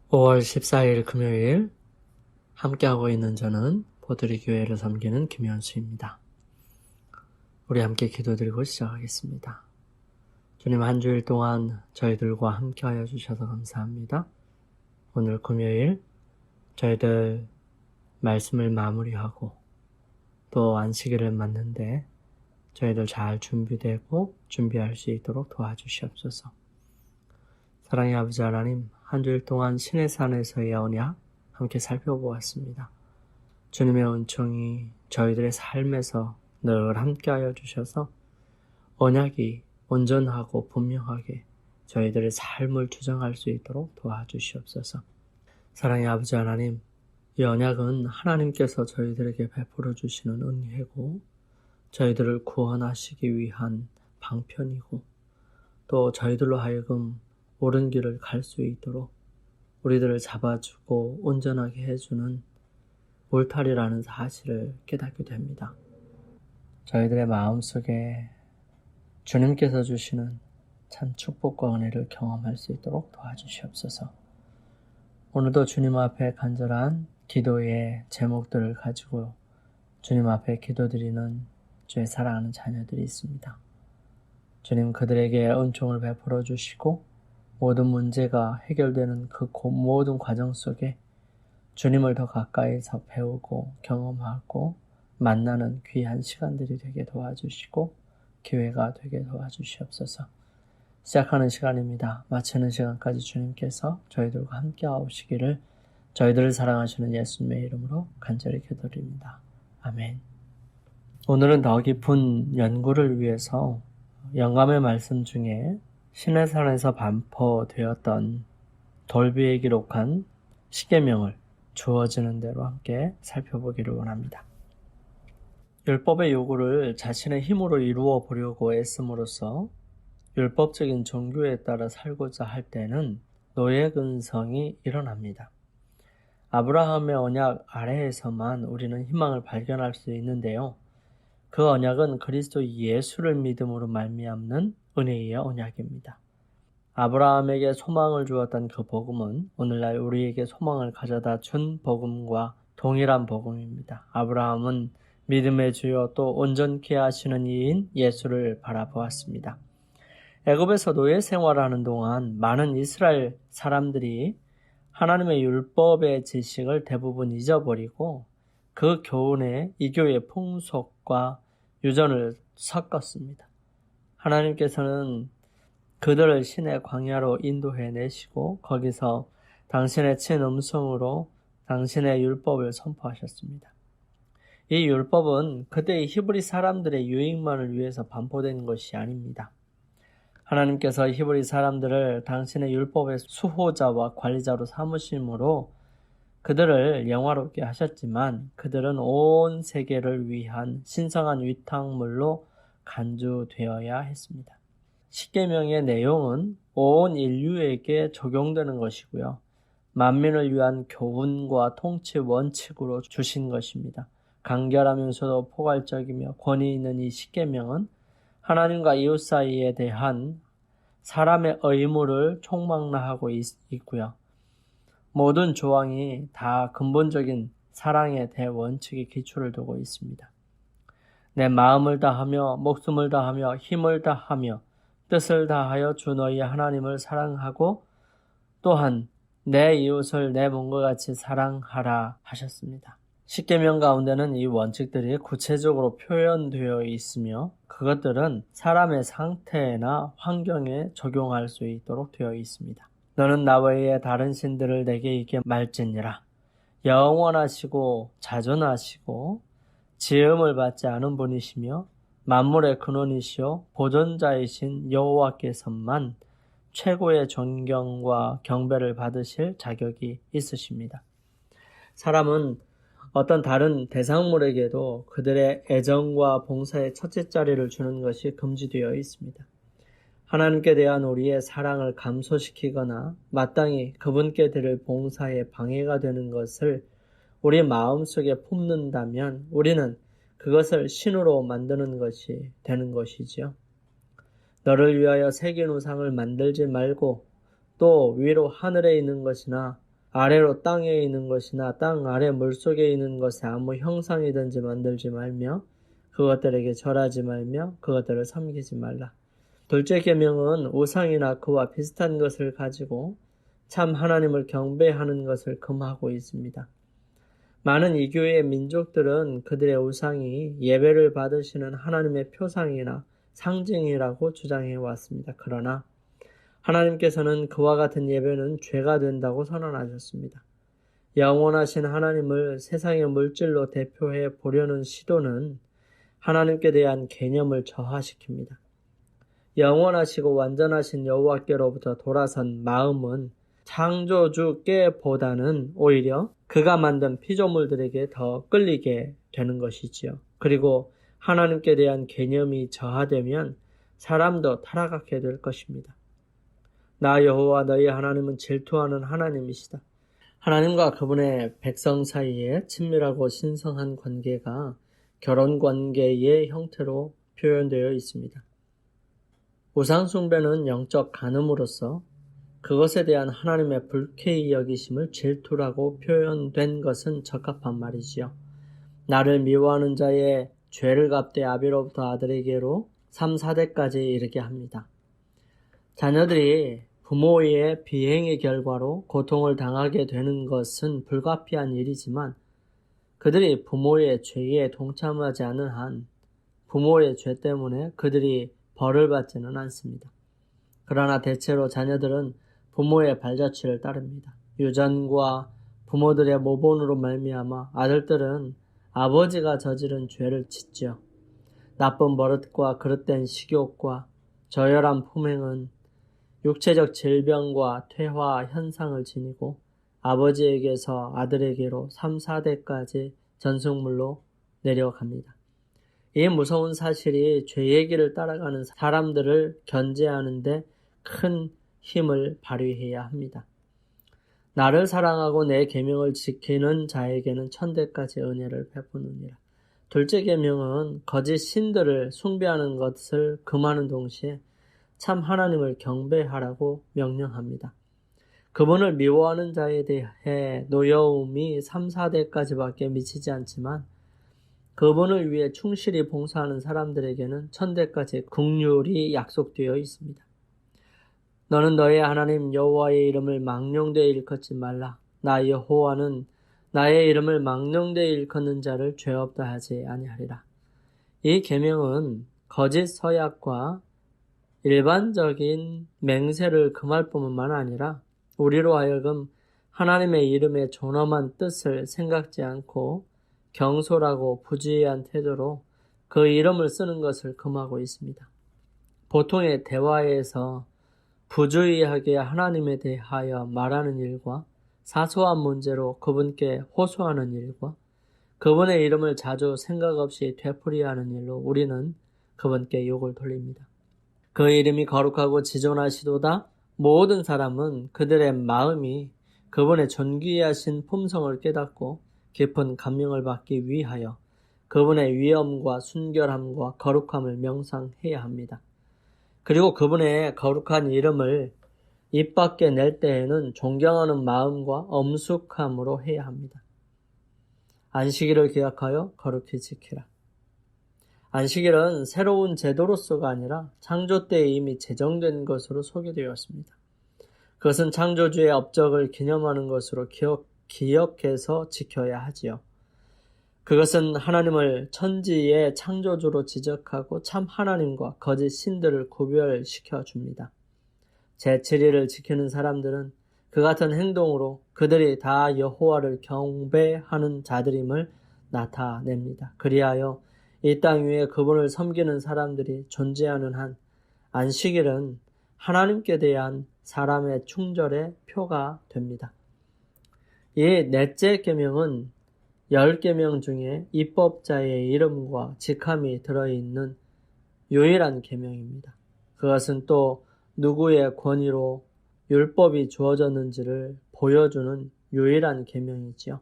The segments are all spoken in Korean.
5월 14일 금요일 함께하고 있는 저는 보드리 교회를 섬기는 김현수입니다. 우리 함께 기도드리고 시작하겠습니다. 주님, 한 주일 동안 저희들과 함께하여 주셔서 감사합니다. 오늘 금요일 저희들 말씀을 마무리하고 또 안식일을 맞는데 저희들 잘 준비되고 준비할 수 있도록 도와주시옵소서. 사랑의 아버지 하나님, 한 주일 동안 신의 산에서의 언약 함께 살펴보았습니다. 주님의 은총이 저희들의 삶에서 늘 함께하여 주셔서 언약이 온전하고 분명하게 저희들의 삶을 주장할 수 있도록 도와주시옵소서. 사랑의 아버지 하나님, 이 언약은 하나님께서 저희들에게 베풀어 주시는 은혜고 저희들을 구원하시기 위한 방편이고 또 저희들로 하여금 옳은 길을 갈 수 있도록 우리들을 잡아주고 온전하게 해주는 울타리라는 사실을 깨닫게 됩니다. 저희들의 마음속에 주님께서 주시는 참 축복과 은혜를 경험할 수 있도록 도와주시옵소서. 오늘도 주님 앞에 간절한 기도의 제목들을 가지고 주님 앞에 기도드리는 주의 사랑하는 자녀들이 있습니다. 주님, 그들에게 은총을 베풀어 주시고 모든 문제가 해결되는 그 모든 과정 속에 주님을 더 가까이서 배우고 경험하고 만나는 귀한 시간들이 되게 도와주시고 기회가 되게 도와주시옵소서. 시작하는 시간입니다. 마치는 시간까지 주님께서 저희들과 함께 하시기를 저희들을 사랑하시는 예수님의 이름으로 간절히 기도드립니다. 아멘. 오늘은 더 깊은 연구를 위해서 영감의 말씀 중에 신의 산에서 반포되었던 돌비에 기록한 십계명을 주어지는 대로 함께 살펴보기를 원합니다. 율법의 요구를 자신의 힘으로 이루어 보려고 애씀으로써 율법적인 종교에 따라 살고자 할 때는 노예 근성이 일어납니다. 아브라함의 언약 아래에서만 우리는 희망을 발견할 수 있는데요. 그 언약은 그리스도 예수를 믿음으로 말미암는 은혜의 언약입니다. 아브라함에게 소망을 주었던 그 복음은 오늘날 우리에게 소망을 가져다 준 복음과 동일한 복음입니다. 아브라함은 믿음의 주요 또 온전케 하시는 이인 예수를 바라보았습니다. 애굽에서 노예 생활하는 동안 많은 이스라엘 사람들이 하나님의 율법의 지식을 대부분 잊어버리고 그 교훈에 이교의 풍속과 유전을 섞었습니다. 하나님께서는 그들을 신의 광야로 인도해내시고 거기서 당신의 친음성으로 당신의 율법을 선포하셨습니다. 이 율법은 그때의 히브리 사람들의 유익만을 위해서 반포된 것이 아닙니다. 하나님께서 히브리 사람들을 당신의 율법의 수호자와 관리자로 삼으심으로 그들을 영화롭게 하셨지만 그들은 온 세계를 위한 신성한 위탁물로 간주되어야 했습니다. 십계명의 내용은 온 인류에게 적용되는 것이고요. 만민을 위한 교훈과 통치 원칙으로 주신 것입니다. 간결하면서도 포괄적이며 권위 있는 이 십계명은 하나님과 이웃 사이에 대한 사람의 의무를 총망라하고 있고요. 모든 조항이 다 근본적인 사랑의 대원칙에 기초를 두고 있습니다. 내 마음을 다하며 목숨을 다하며 힘을 다하며 뜻을 다하여 주 너희 하나님을 사랑하고 또한 내 이웃을 내 몸과 같이 사랑하라 하셨습니다. 십계명 가운데는 이 원칙들이 구체적으로 표현되어 있으며 그것들은 사람의 상태나 환경에 적용할 수 있도록 되어 있습니다. 너는 나 외에 다른 신들을 내게 있게 말지니라. 영원하시고 자존하시고 지음을 받지 않은 분이시며 만물의 근원이시오 보존자이신 여호와께서만 최고의 존경과 경배를 받으실 자격이 있으십니다. 사람은 어떤 다른 대상물에게도 그들의 애정과 봉사의 첫째 자리를 주는 것이 금지되어 있습니다. 하나님께 대한 우리의 사랑을 감소시키거나 마땅히 그분께 드릴 봉사에 방해가 되는 것을 우리 마음속에 품는다면 우리는 그것을 신으로 만드는 것이 되는 것이지요. 너를 위하여 새긴 우상을 만들지 말고 또 위로 하늘에 있는 것이나 아래로 땅에 있는 것이나 땅 아래 물속에 있는 것에 아무 형상이든지 만들지 말며 그것들에게 절하지 말며 그것들을 섬기지 말라. 둘째 계명은 우상이나 그와 비슷한 것을 가지고 참 하나님을 경배하는 것을 금하고 있습니다. 많은 이교의 민족들은 그들의 우상이 예배를 받으시는 하나님의 표상이나 상징이라고 주장해 왔습니다. 그러나 하나님께서는 그와 같은 예배는 죄가 된다고 선언하셨습니다. 영원하신 하나님을 세상의 물질로 대표해 보려는 시도는 하나님께 대한 개념을 저하시킵니다. 영원하시고 완전하신 여호와께로부터 돌아선 마음은 창조주께보다는 오히려 그가 만든 피조물들에게 더 끌리게 되는 것이지요. 그리고 하나님께 대한 개념이 저하되면 사람도 타락하게 될 것입니다. 나 여호와 너희 하나님은 질투하는 하나님이시다. 하나님과 그분의 백성 사이에 친밀하고 신성한 관계가 결혼관계의 형태로 표현되어 있습니다. 우상숭배는 영적 간음으로써 그것에 대한 하나님의 불쾌히 여기심을 질투라고 표현된 것은 적합한 말이지요. 나를 미워하는 자의 죄를 갚되 아비로부터 아들에게로 3, 4대까지 이르게 합니다. 자녀들이 부모의 비행의 결과로 고통을 당하게 되는 것은 불가피한 일이지만 그들이 부모의 죄에 동참하지 않은 한 부모의 죄 때문에 그들이 벌을 받지는 않습니다. 그러나 대체로 자녀들은 부모의 발자취를 따릅니다. 유전과 부모들의 모본으로 말미암아 아들들은 아버지가 저지른 죄를 짓죠. 나쁜 버릇과 그릇된 식욕과 저열한 품행은 육체적 질병과 퇴화 현상을 지니고 아버지에게서 아들에게로 3, 4대까지 전승물로 내려갑니다. 이 무서운 사실이 죄의 길을 따라가는 사람들을 견제하는데 큰 힘을 발휘해야 합니다. 나를 사랑하고 내 계명을 지키는 자에게는 천대까지 은혜를 베푸느니라. 둘째 계명은 거짓 신들을 숭배하는 것을 금하는 동시에 참 하나님을 경배하라고 명령합니다. 그분을 미워하는 자에 대해 노여움이 3, 4대까지밖에 미치지 않지만 그분을 위해 충실히 봉사하는 사람들에게는 천대까지 긍휼이 약속되어 있습니다. 너는 너의 하나님 여호와의 이름을 망령되이 일컫지 말라. 나 여호와는 나의 이름을 망령되이 일컫는 자를 죄 없다 하지 아니하리라. 이 계명은 거짓 서약과 일반적인 맹세를 금할 뿐만 아니라 우리로 하여금 하나님의 이름의 존엄한 뜻을 생각지 않고 경솔하고 부주의한 태도로 그 이름을 쓰는 것을 금하고 있습니다. 보통의 대화에서 부주의하게 하나님에 대하여 말하는 일과 사소한 문제로 그분께 호소하는 일과 그분의 이름을 자주 생각 없이 되풀이하는 일로 우리는 그분께 욕을 돌립니다. 그 이름이 거룩하고 지존하시도다. 모든 사람은 그들의 마음이 그분의 존귀하신 품성을 깨닫고 깊은 감명을 받기 위하여 그분의 위엄과 순결함과 거룩함을 명상해야 합니다. 그리고 그분의 거룩한 이름을 입 밖에 낼 때에는 존경하는 마음과 엄숙함으로 해야 합니다. 안식일을 기억하여 거룩히 지키라. 안식일은 새로운 제도로서가 아니라 창조 때에 이미 제정된 것으로 소개되었습니다. 그것은 창조주의 업적을 기념하는 것으로 기억해서 지켜야 하지요. 그것은 하나님을 천지의 창조주로 지적하고 참 하나님과 거짓 신들을 구별시켜 줍니다. 제7일을 지키는 사람들은 그 같은 행동으로 그들이 다 여호와를 경배하는 자들임을 나타냅니다. 그리하여 이 땅 위에 그분을 섬기는 사람들이 존재하는 한 안식일은 하나님께 대한 사람의 충절의 표가 됩니다. 이 넷째 계명은 10계명 중에 입법자의 이름과 직함이 들어있는 유일한 계명입니다. 그것은 또 누구의 권위로 율법이 주어졌는지를 보여주는 유일한 계명이지요.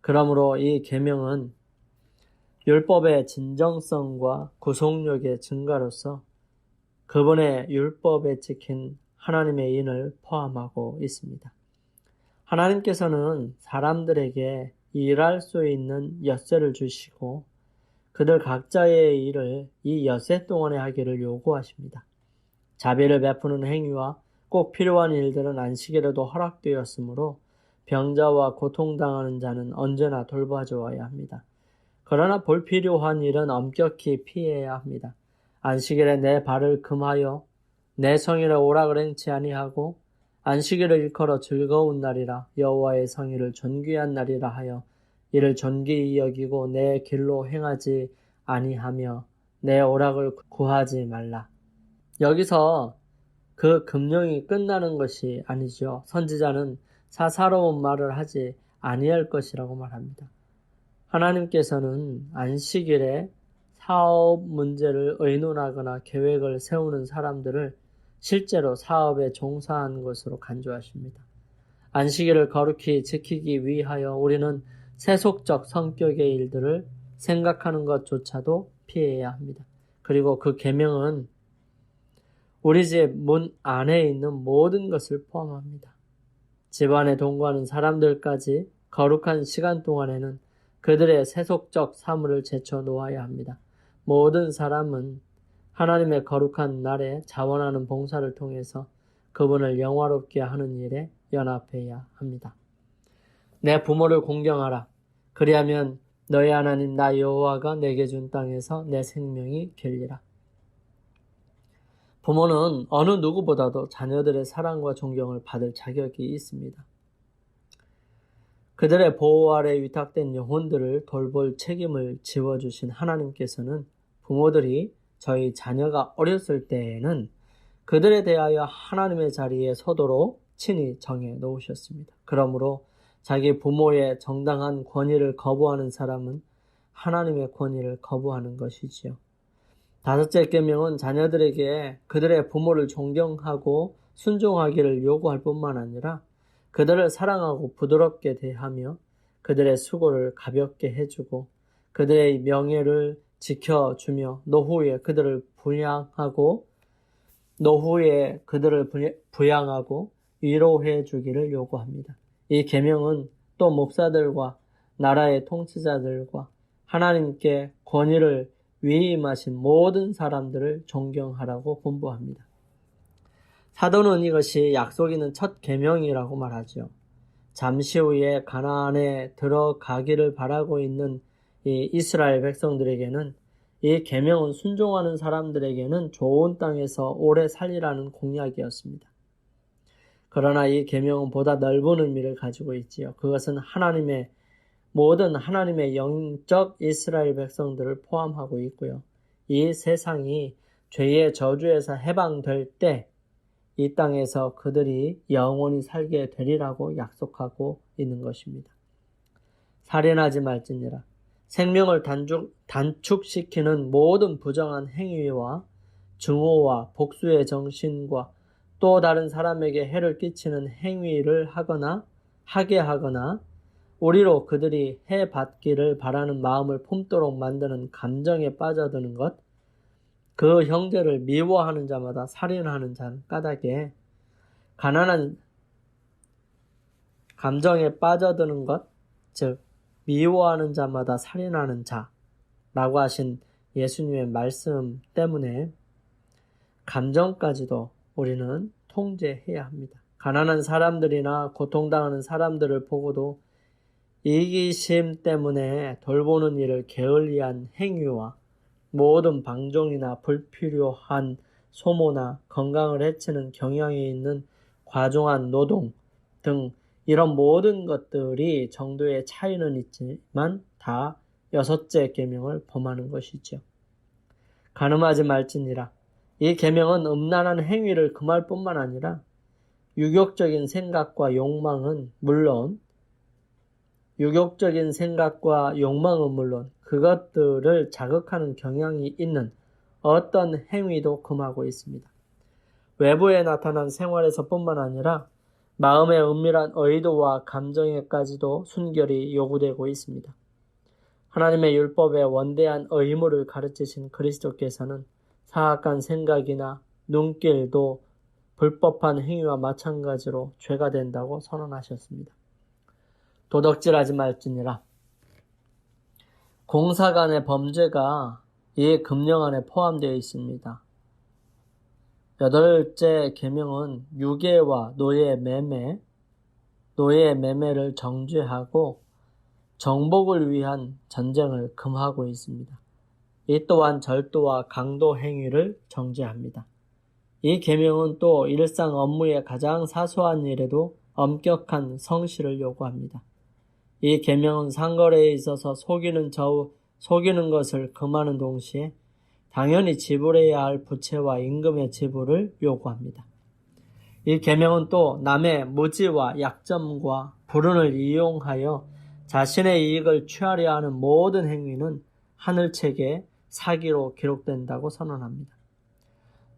그러므로 이 계명은 율법의 진정성과 구속력의 증가로서 그분의 율법에 찍힌 하나님의 인을 포함하고 있습니다. 하나님께서는 사람들에게 일할 수 있는 엿새를 주시고 그들 각자의 일을 이 엿새 동안에 하기를 요구하십니다. 자비를 베푸는 행위와 꼭 필요한 일들은 안식일에도 허락되었으므로 병자와 고통당하는 자는 언제나 돌봐주어야 합니다. 그러나 불필요한 일은 엄격히 피해야 합니다. 안식일에 내 발을 금하여 내 성일에 오락을 행치 아니하고 안식일을 일컬어 즐거운 날이라 여호와의 성일을 존귀한 날이라 하여 이를 존귀히 여기고 내 길로 행하지 아니하며 내 오락을 구하지 말라. 여기서 그 금령이 끝나는 것이 아니죠. 선지자는 사사로운 말을 하지 아니할 것이라고 말합니다. 하나님께서는 안식일에 사업 문제를 의논하거나 계획을 세우는 사람들을 실제로 사업에 종사한 것으로 간주하십니다. 안식일을 거룩히 지키기 위하여 우리는 세속적 성격의 일들을 생각하는 것조차도 피해야 합니다. 그리고 그 계명은 우리 집 문 안에 있는 모든 것을 포함합니다. 집안에 동거하는 사람들까지 거룩한 시간 동안에는 그들의 세속적 사물을 제쳐놓아야 합니다. 모든 사람은 하나님의 거룩한 날에 자원하는 봉사를 통해서 그분을 영화롭게 하는 일에 연합해야 합니다. 내 부모를 공경하라. 그리하면 너희 하나님 나 여호와가 내게 준 땅에서 내 생명이 길리라. 부모는 어느 누구보다도 자녀들의 사랑과 존경을 받을 자격이 있습니다. 그들의 보호 아래 위탁된 영혼들을 돌볼 책임을 지워주신 하나님께서는 부모들이 저희 자녀가 어렸을 때에는 그들에 대하여 하나님의 자리에 서도록 친히 정해 놓으셨습니다. 그러므로 자기 부모의 정당한 권위를 거부하는 사람은 하나님의 권위를 거부하는 것이지요. 다섯째 계명은 자녀들에게 그들의 부모를 존경하고 순종하기를 요구할 뿐만 아니라 그들을 사랑하고 부드럽게 대하며 그들의 수고를 가볍게 해주고 그들의 명예를 지켜주며 노후에 그들을 부양하고 위로해 주기를 요구합니다. 이 계명은 또 목사들과 나라의 통치자들과 하나님께 권위를 위임하신 모든 사람들을 존경하라고 권부합니다. 사도는 이것이 약속 있는 첫 계명이라고 말하죠. 잠시 후에 가나안에 들어가기를 바라고 있는 이 이스라엘 백성들에게는 이 계명은 순종하는 사람들에게는 좋은 땅에서 오래 살리라는 공약이었습니다. 그러나 이 계명은 보다 넓은 의미를 가지고 있지요. 그것은 모든 하나님의 영적 이스라엘 백성들을 포함하고 있고요. 이 세상이 죄의 저주에서 해방될 때 이 땅에서 그들이 영원히 살게 되리라고 약속하고 있는 것입니다. 살인하지 말지니라. 생명을 단축시키는 모든 부정한 행위와 증오와 복수의 정신과 또 다른 사람에게 해를 끼치는 행위를 하게 하거나 우리로 그들이 해받기를 바라는 마음을 품도록 만드는 감정에 빠져드는 것, 그 형제를 미워하는 자마다 살인하는 자는 까닭에 가난한 감정에 빠져드는 것, 즉 미워하는 자마다 살인하는 자라고 하신 예수님의 말씀 때문에 감정까지도 우리는 통제해야 합니다. 가난한 사람들이나 고통당하는 사람들을 보고도 이기심 때문에 돌보는 일을 게을리한 행위와 모든 방종이나 불필요한 소모나 건강을 해치는 경향이 있는 과중한 노동 등 이런 모든 것들이 정도의 차이는 있지만 다 여섯째 계명을 범하는 것이죠. 간음하지 말지니라. 이 계명은 음란한 행위를 금할 뿐만 아니라 유격적인 생각과 욕망은 물론 그것들을 자극하는 경향이 있는 어떤 행위도 금하고 있습니다. 외부에 나타난 생활에서뿐만 아니라 마음의 은밀한 의도와 감정에까지도 순결이 요구되고 있습니다. 하나님의 율법의 원대한 의무를 가르치신 그리스도께서는 사악한 생각이나 눈길도 불법한 행위와 마찬가지로 죄가 된다고 선언하셨습니다. 도덕질하지 말지니라. 공사 간의 범죄가 이 금령 안에 포함되어 있습니다. 8째 계명은 유괴와 노예 매매를 정죄하고 정복을 위한 전쟁을 금하고 있습니다. 이 또한 절도와 강도 행위를 정죄합니다. 이 계명은 또 일상 업무의 가장 사소한 일에도 엄격한 성실을 요구합니다. 이 계명은 상거래에 있어서 속이는 것을 금하는 동시에 당연히 지불해야 할 부채와 임금의 지불을 요구합니다. 이 계명은 또 남의 무지와 약점과 불운을 이용하여 자신의 이익을 취하려 하는 모든 행위는 하늘책에 사기로 기록된다고 선언합니다.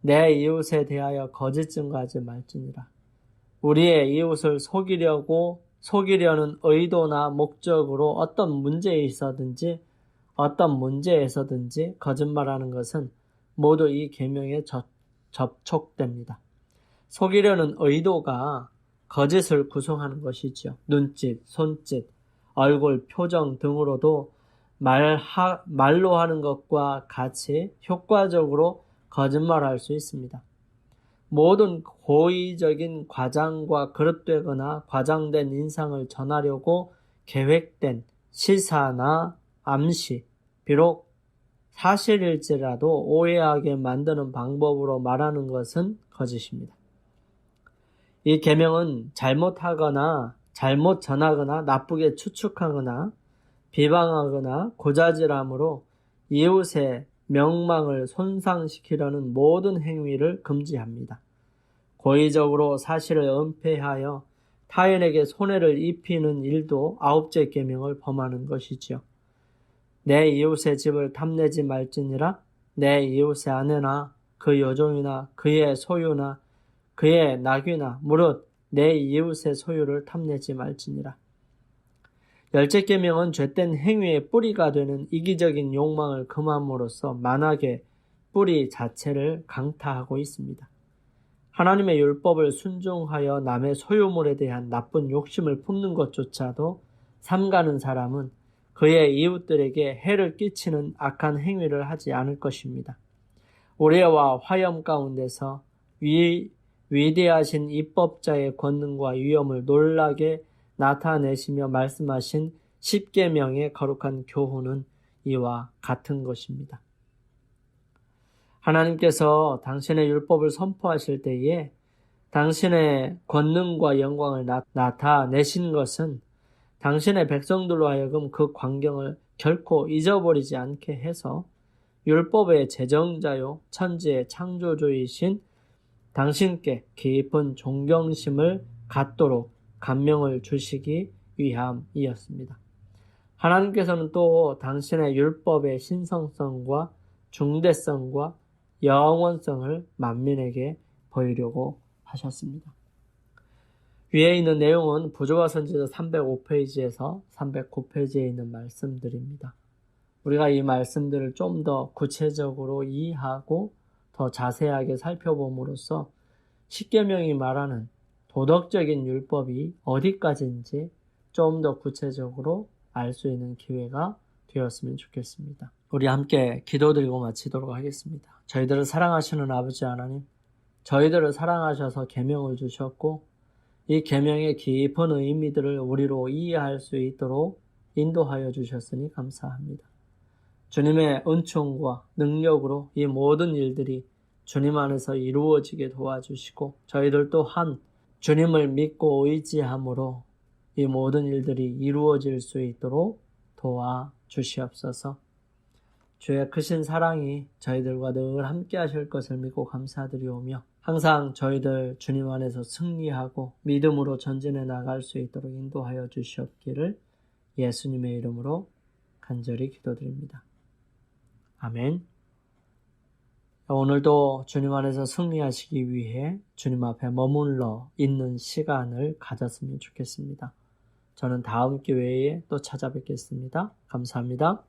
내 이웃에 대하여 거짓 증거하지 말지니라. 우리의 이웃을 속이려는 의도나 목적으로 어떤 문제에서든지 거짓말하는 것은 모두 이 계명에 접촉됩니다. 속이려는 의도가 거짓을 구성하는 것이죠. 눈짓, 손짓, 얼굴, 표정 등으로도 말로 하는 것과 같이 효과적으로 거짓말할 수 있습니다. 모든 고의적인 과장과 그릇되거나 과장된 인상을 전하려고 계획된 시사나 암시, 비록 사실일지라도 오해하게 만드는 방법으로 말하는 것은 거짓입니다. 이 계명은 잘못하거나 잘못 전하거나 나쁘게 추측하거나 비방하거나 고자질함으로 이웃의 명망을 손상시키려는 모든 행위를 금지합니다. 고의적으로 사실을 은폐하여 타인에게 손해를 입히는 일도 9째 계명을 범하는 것이지요. 내 이웃의 집을 탐내지 말지니라. 내 이웃의 아내나 그 여종이나 그의 소유나 그의 낙이나 무릇 내 이웃의 소유를 탐내지 말지니라. 10째 계명은 죄된 행위의 뿌리가 되는 이기적인 욕망을 금함으로써 만악의 뿌리 자체를 강타하고 있습니다. 하나님의 율법을 순종하여 남의 소유물에 대한 나쁜 욕심을 품는 것조차도 삼가는 사람은 그의 이웃들에게 해를 끼치는 악한 행위를 하지 않을 것입니다. 우레와 화염 가운데서 위대하신 입법자의 권능과 위엄을 놀라게 나타내시며 말씀하신 10계명의 거룩한 교훈은 이와 같은 것입니다. 하나님께서 당신의 율법을 선포하실 때에 당신의 권능과 영광을 나타내신 것은 당신의 백성들로 하여금 그 광경을 결코 잊어버리지 않게 해서 율법의 제정자요 천지의 창조주이신 당신께 깊은 존경심을 갖도록 감명을 주시기 위함이었습니다. 하나님께서는 또 당신의 율법의 신성성과 중대성과 영원성을 만민에게 보이려고 하셨습니다. 위에 있는 내용은 부조화 선지서 305페이지에서 309페이지에 있는 말씀들입니다. 우리가 이 말씀들을 좀 더 구체적으로 이해하고 더 자세하게 살펴봄으로써 십계명이 말하는 도덕적인 율법이 어디까지인지 좀 더 구체적으로 알 수 있는 기회가 되었으면 좋겠습니다. 우리 함께 기도드리고 마치도록 하겠습니다. 저희들을 사랑하시는 아버지 하나님, 저희들을 사랑하셔서 계명을 주셨고 이 계명의 깊은 의미들을 우리로 이해할 수 있도록 인도하여 주셨으니 감사합니다. 주님의 은총과 능력으로 이 모든 일들이 주님 안에서 이루어지게 도와주시고 저희들 또한 주님을 믿고 의지함으로 이 모든 일들이 이루어질 수 있도록 도와주시옵소서. 주의 크신 사랑이 저희들과 늘 함께 하실 것을 믿고 감사드리오며 항상 저희들 주님 안에서 승리하고 믿음으로 전진해 나갈 수 있도록 인도하여 주시옵기를 예수님의 이름으로 간절히 기도드립니다. 아멘. 오늘도 주님 안에서 승리하시기 위해 주님 앞에 머물러 있는 시간을 가졌으면 좋겠습니다. 저는 다음 기회에 또 찾아뵙겠습니다. 감사합니다.